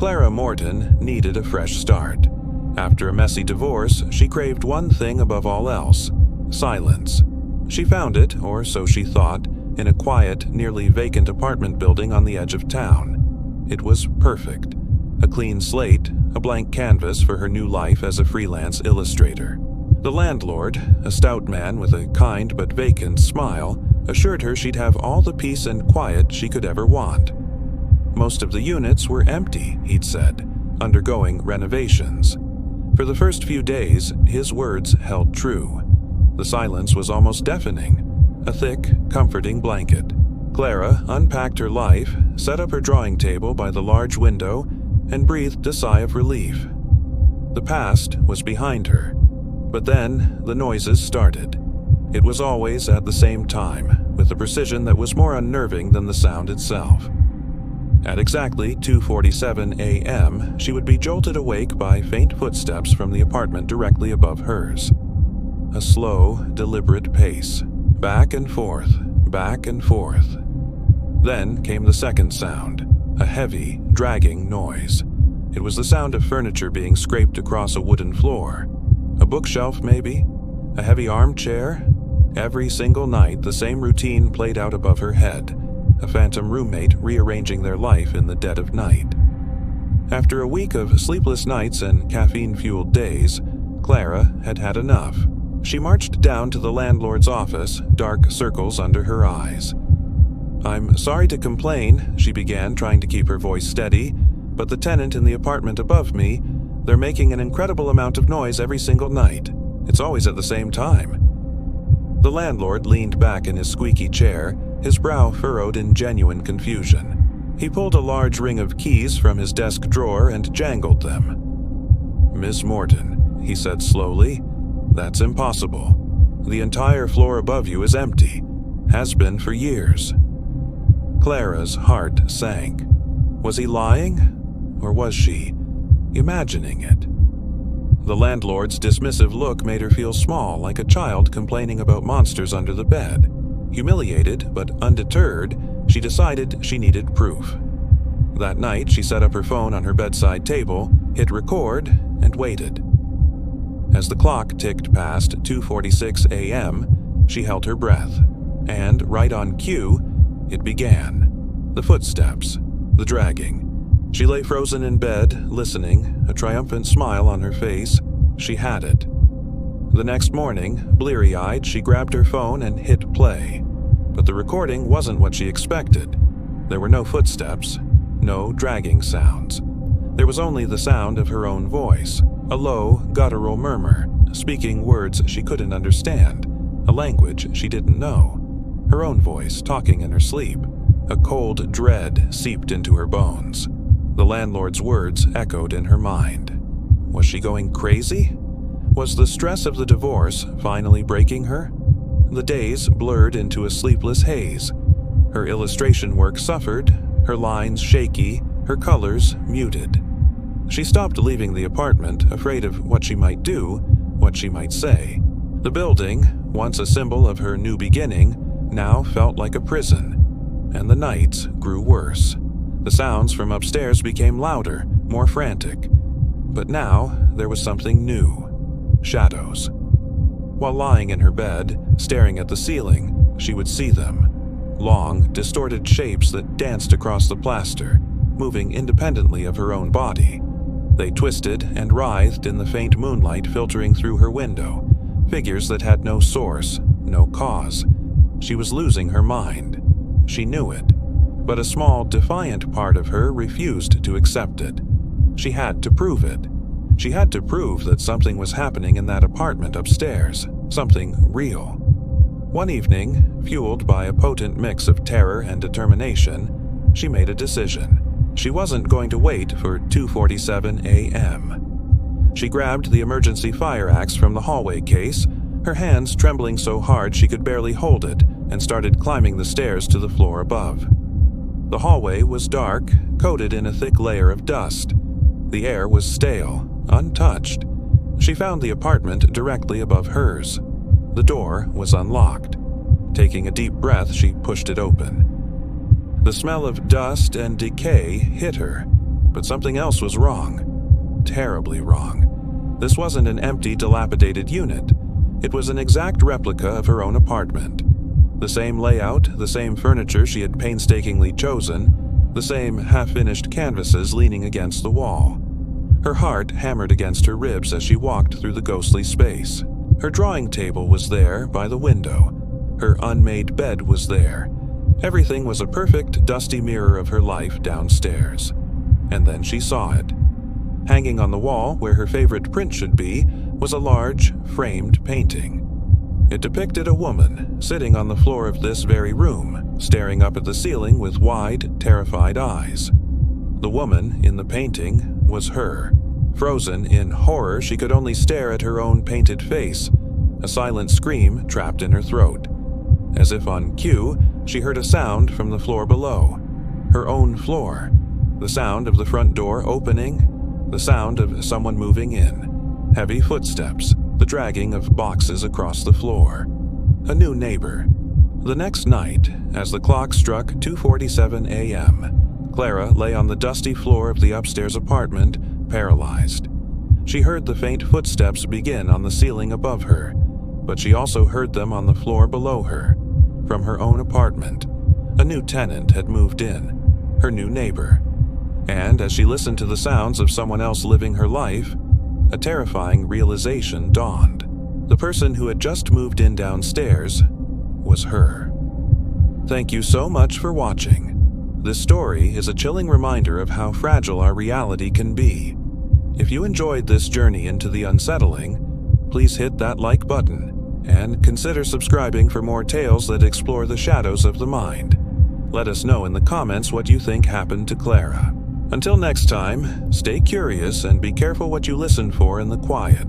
Clara Morton needed a fresh start. After a messy divorce, she craved one thing above all else: silence. She found it, or so she thought, in a quiet, nearly vacant apartment building on the edge of town. It was perfect. A clean slate, a blank canvas for her new life as a freelance illustrator. The landlord, a stout man with a kind but vacant smile, assured her she'd have all the peace and quiet she could ever want. Most of the units were empty, he'd said, undergoing renovations. For the first few days, his words held true. The silence was almost deafening, a thick, comforting blanket. Clara unpacked her life, set up her drawing table by the large window, and breathed a sigh of relief. The past was behind her, but then the noises started. It was always at the same time, with a precision that was more unnerving than the sound itself. At exactly 2:47 a.m., she would be jolted awake by faint footsteps from the apartment directly above hers. A slow, deliberate pace, back and forth, back and forth. Then came the second sound, a heavy, dragging noise. It was the sound of furniture being scraped across a wooden floor. A bookshelf, maybe? A heavy armchair? Every single night, the same routine played out above her head, a phantom roommate rearranging their life in the dead of night. After a week of sleepless nights and caffeine-fueled days, Clara had had enough. She marched down to the landlord's office, dark circles under her eyes. "I'm sorry to complain," she began, trying to keep her voice steady, "but the tenant in the apartment above me, they're making an incredible amount of noise every single night. It's always at the same time." The landlord leaned back in his squeaky chair, his brow furrowed in genuine confusion. He pulled a large ring of keys from his desk drawer and jangled them. "Miss Morton," he said slowly, "that's impossible. The entire floor above you is empty. Has been for years." Clara's heart sank. Was he lying? Or was she imagining it? The landlord's dismissive look made her feel small, like a child complaining about monsters under the bed. Humiliated, but undeterred, she decided she needed proof. That night, she set up her phone on her bedside table, hit record, and waited. As the clock ticked past 2:46 a.m., she held her breath, and right on cue, it began. The footsteps, the dragging. She lay frozen in bed, listening, a triumphant smile on her face. She had it. The next morning, bleary-eyed, she grabbed her phone and hit play. But the recording wasn't what she expected. There were no footsteps, no dragging sounds. There was only the sound of her own voice, a low, guttural murmur, speaking words she couldn't understand, a language she didn't know. Her own voice talking in her sleep. A cold dread seeped into her bones. The landlord's words echoed in her mind. Was she going crazy? Was the stress of the divorce finally breaking her? The days blurred into a sleepless haze. Her illustration work suffered, her lines shaky, her colors muted. She stopped leaving the apartment, afraid of what she might do, what she might say. The building, once a symbol of her new beginning, now felt like a prison. And the nights grew worse. The sounds from upstairs became louder, more frantic. But now there was something new. Shadows. While lying in her bed, staring at the ceiling, she would see them. Long, distorted shapes that danced across the plaster, moving independently of her own body. They twisted and writhed in the faint moonlight filtering through her window, figures that had no source, no cause. She was losing her mind. She knew it. But a small, defiant part of her refused to accept it. She had to prove it. She had to prove that something was happening in that apartment upstairs, something real. One evening, fueled by a potent mix of terror and determination, she made a decision. She wasn't going to wait for 2:47 a.m. She grabbed the emergency fire axe from the hallway case, her hands trembling so hard she could barely hold it, and started climbing the stairs to the floor above. The hallway was dark, coated in a thick layer of dust. The air was stale, untouched. She found the apartment directly above hers. The door was unlocked. Taking a deep breath, she pushed it open. The smell of dust and decay hit her. But something else was wrong. Terribly wrong. This wasn't an empty, dilapidated unit. It was an exact replica of her own apartment. The same layout, the same furniture she had painstakingly chosen, the same half-finished canvases leaning against the wall. Her heart hammered against her ribs as she walked through the ghostly space. Her drawing table was there by the window. Her unmade bed was there. Everything was a perfect, dusty mirror of her life downstairs. And then she saw it. Hanging on the wall, where her favorite print should be, was a large, framed painting. It depicted a woman sitting on the floor of this very room, staring up at the ceiling with wide, terrified eyes. The woman in the painting was her. Frozen in horror, she could only stare at her own painted face, a silent scream trapped in her throat. As if on cue, she heard a sound from the floor below. Her own floor. The sound of the front door opening, the sound of someone moving in. Heavy footsteps, the dragging of boxes across the floor. A new neighbor. The next night, as the clock struck 2:47 a.m., Clara lay on the dusty floor of the upstairs apartment, paralyzed. She heard the faint footsteps begin on the ceiling above her, but she also heard them on the floor below her. From her own apartment, a new tenant had moved in, her new neighbor. And as she listened to the sounds of someone else living her life, a terrifying realization dawned. The person who had just moved in downstairs was her. Thank you so much for watching. This story is a chilling reminder of how fragile our reality can be. If you enjoyed this journey into the unsettling, please hit that like button and consider subscribing for more tales that explore the shadows of the mind. Let us know in the comments what you think happened to Clara. Until next time, stay curious and be careful what you listen for in the quiet.